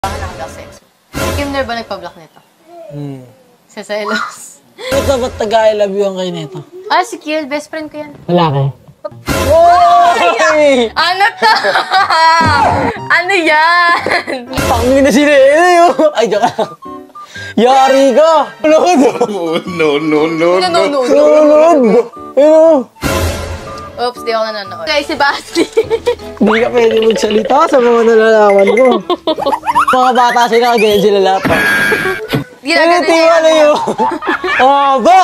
Nakaka-sex. Si Kimner ba nagpa-block nito? Sa selos. Ito, ba't taga-I love you ang kayo nito? Ah, si Kiel, best friend ko yan. Wala kayo? Oy! Ano to? Ano yan? Pangin na sila yun! Ay, joke lang. Yari ka! No. Nanonood! Ano? Oops, di ako nanonood. Okay, si Basti. Hindi ka pwede magsalita sa mga nalalaman ko. Mga bata sila, ganyan sila lahat. Ginagano niya Tiwala yun! Ba!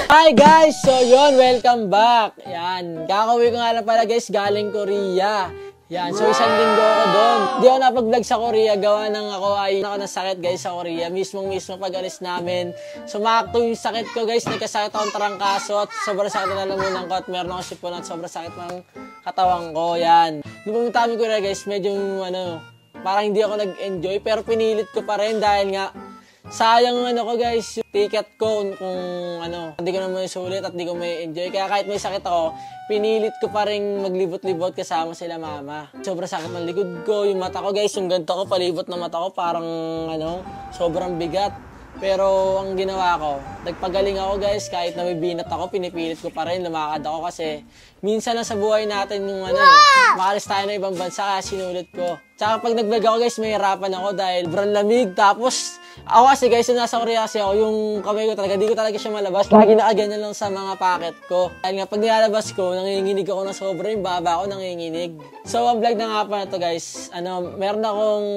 Hi guys! So yun, welcome back. Yan, kakauwi ko nga lang pala guys, galing Korea. Yan, so isang linggo ako doon. Di ako napag-vlog sa Korea, gawa ng ako ay nasakit guys sa Korea. Mismo pag-alis namin. Sumakto yung sakit ko guys, nagkasakit akong trangkaso at sobrang sakit na lalamunan ko at meron akong sipon at sobrang sakit ng katawan ko. Yan. Nung pumunta kami Korea guys, medyo parang hindi ako nag-enjoy pero pinilit ko pa rin dahil nga sayang ko guys, yung ticket ko kung hindi ko naman sulit at hindi ko may enjoy. Kaya kahit may sakit ako, pinilit ko pa rin maglibot-libot kasama sila mama. Sobrang sakit ng likod ko, yung mata ko guys, yung ganito ko, palibot na mata ko, parang sobrang bigat. Pero ang ginawa ko, nagpagaling ako guys, kahit na may binat ako, pinipilit ko pa rin, lumakad ako kasi minsan lang sa buhay natin yung makalis tayo ng ibang bansa kaya sinulit ko. Tsaka pag nag-vlog ako guys, may hirapan ako dahil sobrang lamig. Tapos ako kasi guys, yung nasa Korea kasi ako, yung kamay ko talaga, di ko talaga siya malabas. Lagi nakaganyan lang sa mga packet ko. Dahil nga pag nilalabas ko, nanginginig ako ng sobra, yung baba ko nanginginig. So ang vlog na nga pa na to guys, meron akong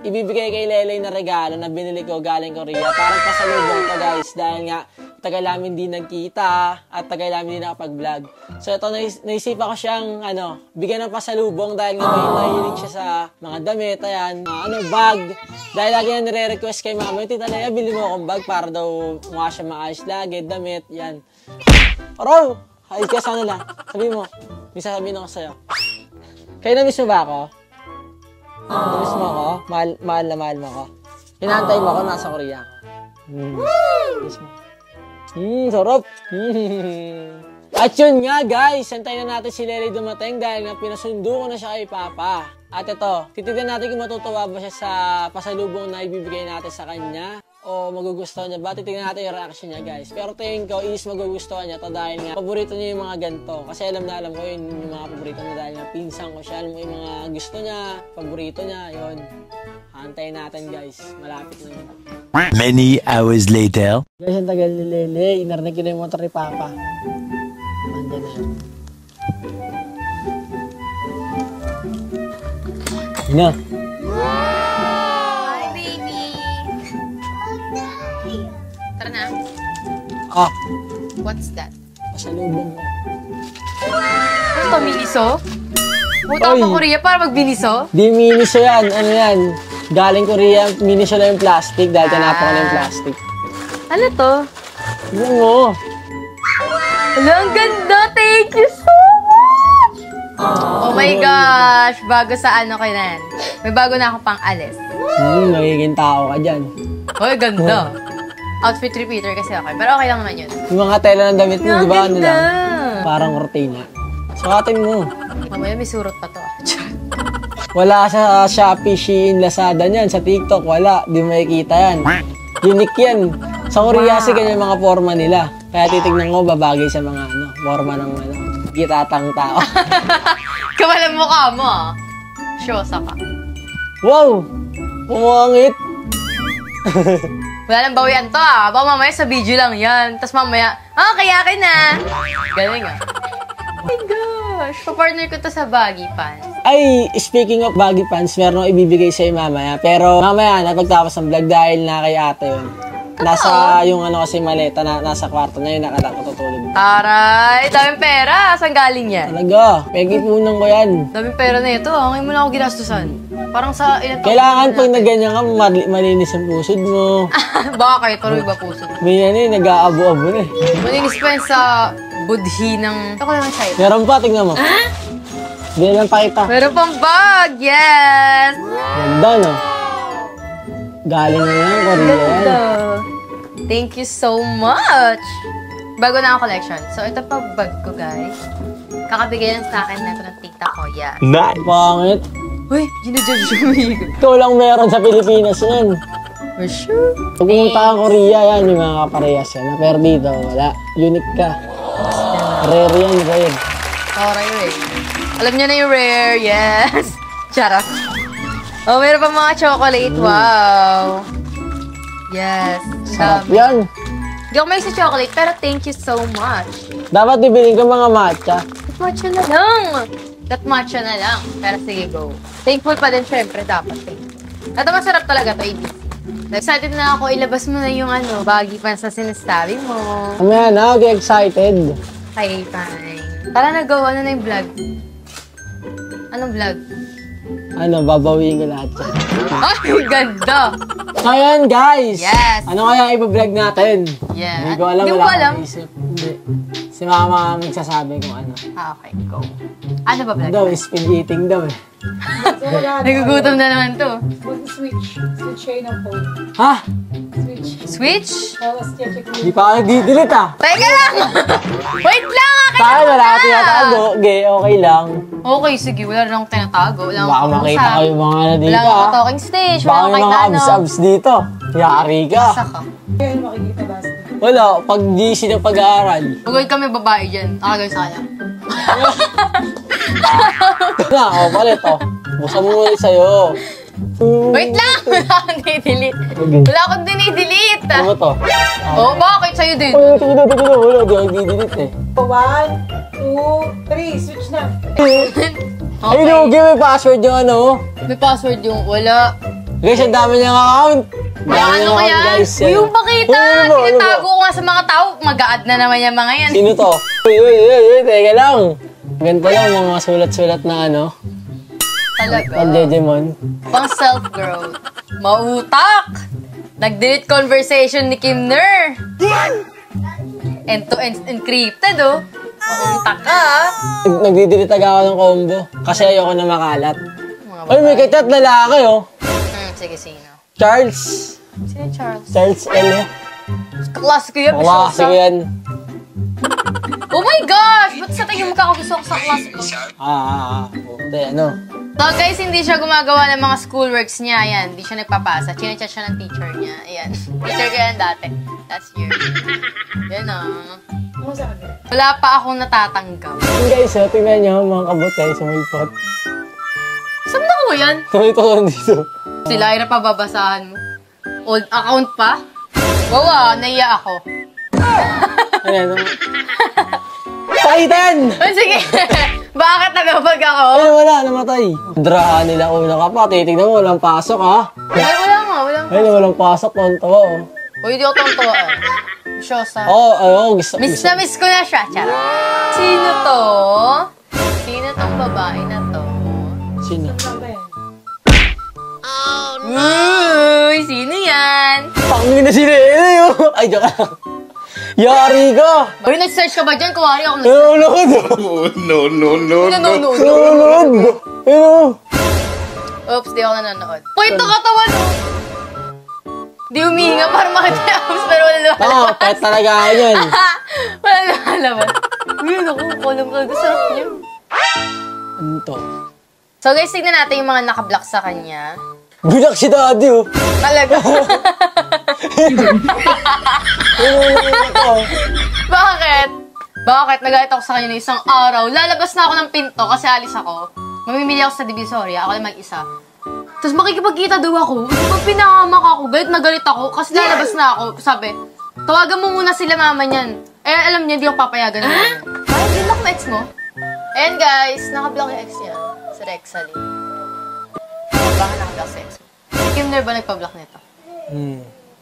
ibibigay kay Lelay na regalo na binili ko galing Korea. Parang pasalubong to guys, dahil nga tagal namin di nagkita at tagal namin di nakapag-vlog. So ito, naisipan ko siyang bigyan ng pasalubong dahil nga may mahilig siya sa mga damit, ayan, bag. Dahil lagi na nire-request kay mama, Tita Lea, bili mo akong bag para daw mukha siya maayos lagi, damit, yan. Aro! Ay, kaya sana lang. Sabi mo, may sasabihin ako sa'yo. Kayo na-miss mo ba ako? Na-miss mo ako? Mahal na mahal mo ako? Hinahantay mo ako, nasa Korea ako. Miss mo. Sarap! At yun nga guys, antayin na natin si Lelay dumating dahil nga pinasundo ko na siya kay Papa. At ito, titignan natin kung matutuwa ba siya sa pasalubong na ibibigay natin sa kanya o magugustuhan niya ba. Titignan natin yung reaction niya guys. Pero tingin ko is magugustuhan niya to dahil nga paborito niya yung mga ganito. Kasi alam ko yun yung mga paborito niya dahil nga pinsan ko siya. Alam mo yung mga gusto niya, paborito niya, yun. Antayin natin guys, malapit na yun. Many hours later. Guys, ang tagal ni Lele, inarinig ko na yung motor ni Papa. Andiyan na yun. Na. Hi, baby. Tara na. What's that? Pasalubong ko. Ano to, miniso? Puta pa Korea para magbiniso? Di miniso yan. Ano yan? Galing Korea, miniso na yung plastic dahil tanapan ko na yung plastic. Ano to? Oo. Ala, ang ganda! Thank you so much! Oh my gosh! Bago sa kay Nan. May bago na akong pang-alis. Magiging tao ka dyan. Hoy, ganda! Outfit repeater kasi okay. Pero okay lang naman yun. Yung mga tela ng damit mo, di ba Ganda! Parang cortina. Sukatin mo. Mamaya may surot pa to. Wala sa Shopee, Shein, Lazada niyan. Sa TikTok, wala. Di makikita yan. Unique yan. Sa Korea kasi ganyan mga forma nila. Kaya titignan ko, babagay sa mga forma ng gitatang tao. Kamalang mukha mo ah. Shosa ka. Wow! Pumangit! Wala nang bawian to ah. Baka mamaya sa video lang yan. Tapos mamaya, kayakin na. Galing ah. Oh my gosh. Pa-partner ko to sa baggy pants. Ay, speaking of baggy pants, meron akong ibibigay sa'yo mamaya. Pero mamaya, napagtapos ng vlog dahil na kay ate yun. Nasa yung kasi maleta, nasa kwarto na yun, nakatutulog. Taray, daming pera. Saan galing yan? Talaga, pag-ipunan ko yan. Daming pera na ito. Ngayon mo na ako ginastusan. Parang sa ilang taon. Kailangan pag naganyan ka, malinis ang pusod mo. Baka kayo, tuloy ba puso? May nag-aabo-abo na eh. Malinis pa yun sa budhi ng... Ako lang sa'yo. Meron pa, tignan mo. Hindi lang pakita. Meron pang bag! Yes! Ganda, no? Galing na yan, Korea. Ganda. Thank you so much! Bago na ang collection. So, ito pa bag ko, guys. Kakabigay lang sa akin na ito ng tita ko. Yan. Nice. Pangit. Uy, ginajudge yung amigo. Ikaw lang meron sa Pilipinas nun. For sure. Pag pumunta ka Korea, yan, yung mga kaparehas yan. Pero dito, wala. Unique ka. Rare yan, rare. Oh, rare. Alam niyo na yung rare, yes. Charot. Oh, meron pa mga chocolate. Wow. Yes. Sarap yan. Hindi ako may sa chocolate, pero thank you so much. Dapat bibilin ka mga matcha. That matcha na lang. That matcha na lang. Pero sige, go. Thankful pa din, syempre, dapat. Thankful. Ito masarap talaga to, ABC. Excited na ako, ilabas mo na yung baggy pants na sinasabi mo. Mamaya na, okay, excited. Okay, fine. Tara na, go. Ano na yung vlog? Anong vlog? Babawiin ko lahat yan. Ay, ganda! So, ayan, guys. Yes. Ano kaya ipa-vlog natin? Yeah. Hindi ko alam, Hindi mo wala alam? akong isip. Hindi. Si mama magsasabi kung ano. Okay, go. Ano ba vlog? Daw, spin eating daw eh. Nagugutom na naman to. Switch kayo ng phone. Ha? Switch? Tapos check mo. Di pa ako nagdidelete ah. Teka lang! Wait lang! Akin Saan na wala muna! ako tinatago. Okay, okay lang. Okay, sige. Wala na akong tinatago. Wala Baka akong makita ko yung mga ano dito Wala akong ah. talking stage. Baka Wala yung akong mga kahit ano. abs-abs dito. Yari ka. Saka. Kaya makikita last. Wala, pag GC ng pag-aaral. Huwag kami babae dyan. Nakagay sa kanya. Na, palit oh. Busa mo ulit sa'yo. Wait lang! Wala akong dinidelete. Wala akong dinidelete. Ano to? Oh, bakit sa'yo din? Ay, sige na, wala. Di ako nagdidelete eh. 1, 2, 3. Switch na. Ay, lugi, may password yung ano. May password yung wala. Guys, ang dami niyang account. Wala ano kaya? Guys, Yung pakita, Ano ba? tinatago ko nga sa mga tao. Mag-a-add na naman yung mga yan. Sino to? Uy, teka lang. Ganito lang, mga sulat-sulat na ano. Talaga. Pang-Digimon. Pang self-growth. Mautak! Nag-delete conversation ni Kimner. End-to-end encrypted, oh. Mautak ka, ah. Nagdidelete ako ng combo. Kasi ayoko na makalat. Mga Ay, may kitat lalaki, oh. Sige, sino? Charles. Sino Charles? Charles L. Kaklase ko yan, Wala kasi Bishosa. yan. Oh my gosh! Ba't sa tingin mo kakagusto ko sa klase ko? Puti, ano. So guys, hindi siya gumagawa ng mga schoolworks niya. Ayan, hindi siya nagpapasa. Chinachat siya ng teacher niya. Ayan. Teacher ko yan dati. Last year. Yan ah. Ano sa akin? Wala pa akong natatanggap. Yung guys, oh, tingnan nyo, mga kabutay, sumulpot. Saan na ko yan? Ito ko dito. Si Lyra pa babasahan mo. Old account pa? Wow ah, naiya ako. Ayan, Pakitan! Oh, sige. Bakit nagabag ako? Ay, wala, namatay. Drahan nila una ka pa. Titignan mo, walang pasok, ha? Ay, wala nga, wala nga. Ay, walang pasok, tonto, oh. Uy, hindi ako tontuwa ah. Bisyosa. Gusto. Miss na miss ko na siya, charot. Sino to? Sino tong babae na to? Sino? Ano ba yan? Uy, sino yan? Pangin na sila, Ay, joke lang. Yari ka! Uy, nag-search ka ba dyan? Kuwari ako Nanonood! nanonood. Nanonood! Oops, di ako nanonood. Uy, ito katawan mo! Di humihinga para makatapos, pero wala lumalabas. Pet talaga ako yan. Wala lumalabas. Uy, naku, kulang ka. Sarap niya. Ano to? So guys, tignan natin yung mga nakablock sa kanya. Bulak si daddy, oh. Talaga. Bakit? Bakit? Nagalit ako sa kanya ng isang araw. Lalabas na ako ng pinto kasi alis ako. Mamimili ako sa Divisoria. Ako lang mag-isa. Tapos makikipagkita daw ako. Pag pinahamak ako, galit na galit ako kasi lalabas na ako. Sabi, tawagan mo muna sila mama niyan. Eh, alam niya, hindi ako papayagan na mama. Parang binlock na ex mo. Ayan guys, nakablock yung ex niya. Si Rexalie. Bakit nakablock si ex mo? Si Kimner ba nagpa-block nito?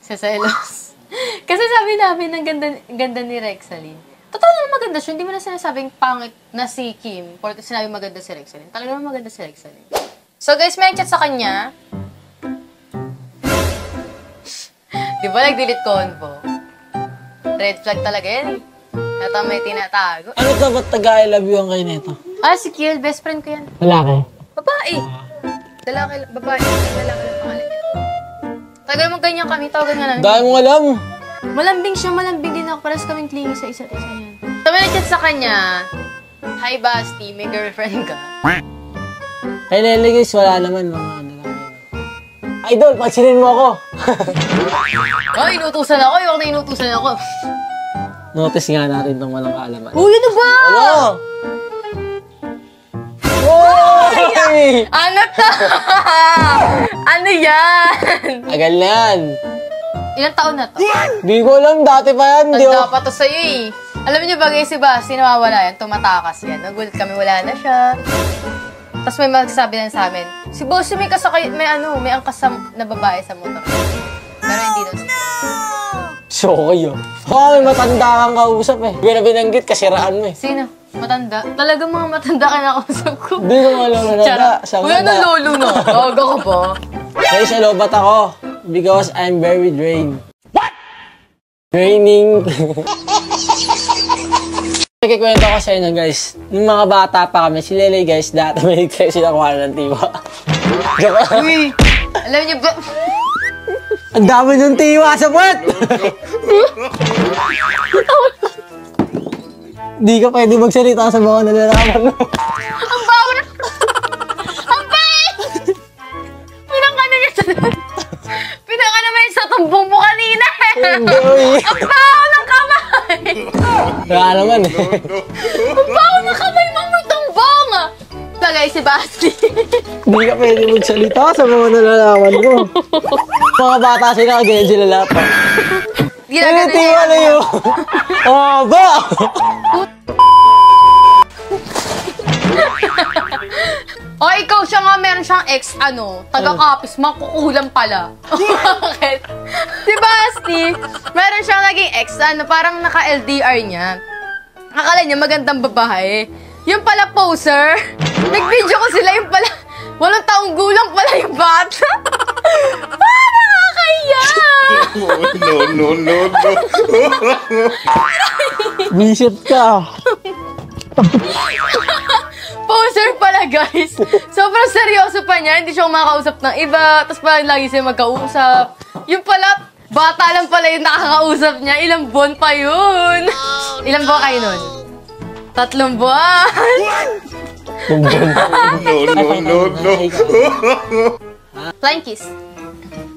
Si Celos. Kasi sabi namin, ang ganda ni Rexalie. Totoo naman maganda siya. Hindi mo na sinasabing pangit na si Kim. Porto sinabi maganda si Rexalie. Talaga naman maganda si Rexalie. So guys, may chat sa kanya. Di ba nag-delete convo? Red flag talaga yan. Ito may tinatago. Ano ka ba't taga-I love you ang kayo nito? Ah, si Kiel. Best friend ko yan. Lalaki. Babae. Lalaki, babae. Lalaki lang pangalan niya. Tagal mo ganyan kami. Tawagan nga namin. Dahil mong alam. Malambing siya. Malambing din ako. Paras kaming clingy sa isa't isa yan. So may chat sa kanya. Hi, Basti. May girlfriend ka? Kay Lele guys, wala naman. Mga ano lang yun. Idol, pansinin mo ako. Ay, inutusan ako. Yung na inutusan ako. Notice nga natin itong walang kaalaman. Uy, ano ba? Ano? Oy! Ano to? Ano yan? Agal na yan. Ilang taon na to? Di ko alam, dati pa yan. Di Tanda ako. pa to sa'yo eh. Alam niyo ba guys, si Basti nawawala yan, tumatakas yan. Nagulat kami, wala na siya. Tapos may magsasabi na sa amin, si Bossy may kasakay, may angkas na babae sa motor. Pero hindi daw siya. So, kayo. May matanda kang kausap eh. Hindi ko na binanggit, kasiraan mo eh. Sino? Matanda? Talagang mga matanda ka nakausap ko. Hindi ko alam na Charot. sa Uy, ano lolo no? Gaga ko ba? Guys, lobat ako. Because I'm very drained. What? Draining. Nakikwento ko sa inyo guys. Nung mga bata pa kami, si Lele guys, dati may kayo sila kuha ng tiwa. Uy! Alam niyo ba? Ang dami ng tiwa sa puwet! Di ka pwede magsalita sa mga nalalaman mo. Ang bago na! Ang bait! Pinaka na niya sa... Pinaka naman sa tumbong mo kanina eh! Hindi, uy. Ang bago ng kamay! Wala naman eh. Ang bago ng kamay mo may tumbong! Tagay si Basti. Di ka pwede magsalita sa mga nalalaman mo. Mga bata sila, ganyan sila lahat. Ginagano Tiwa na yun. Oh, ba? O, ikaw siya nga, meron siyang ex, taga-kapis, makukulang pala. Bakit? Si Basti, meron siyang naging ex, parang naka-LDR niya. Akala niya magandang babae. Yung pala poser, nag-video ko sila, yung pala, 8 taong gulang pala yung bata. Parang nakakaya! No. Visit ka. Poser pala, guys. Sobrang seryoso pa niya. Hindi siya kumakausap ng iba. Tapos parang lagi siya magkausap. Yung pala, bata lang pala yung nakakausap niya. Ilang buwan pa yun. Ilang buwan kayo nun? 3 buwan. No. Flying kiss.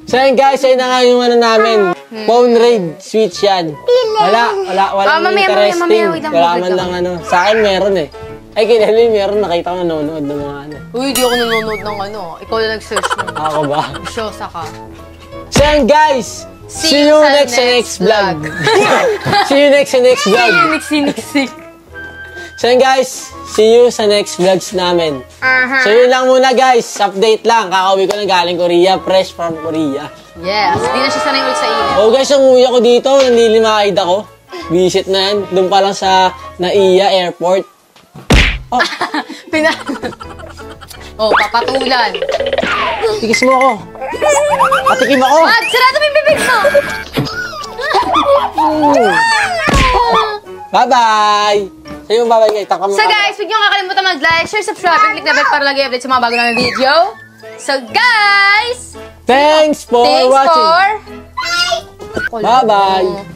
So yun guys, ayun na nga yung ano namin. Phone raid, switch yan. Walang mamaya, interesting. wait lang, Wala wait man lang. lang ano. Sa akin meron eh. Ay, kay Lele meron, nakita ko nanonood ng mga ano. Uy, di ako nanonood ng Ikaw na nag-search mo. Ako ba? Shosa ka. So yun guys, see you next sa next vlog. See you next sa next vlog. Sinik-sinik-sik. So yun guys, see you sa next vlogs namin. So yun lang muna guys, update lang. Kakauwi ko lang galing Korea, fresh from Korea. Yes, di na siya sanay ulit sa init. Oh guys, yung uwi ako dito, nanlilimaid ako. Visit na yan, doon pa lang sa Naiya Airport. Papatulan. Tikis mo ako. Patikim ako. Sarado mo yung bibig mo! Bye-bye! Sa'yo yung bye-bye guys. So guys, huwag niyo kakalimutan mag-like, share, subscribe, and click na bell para lagi update sa mga bago namin video. So guys, Thanks for watching. for... Bye-bye!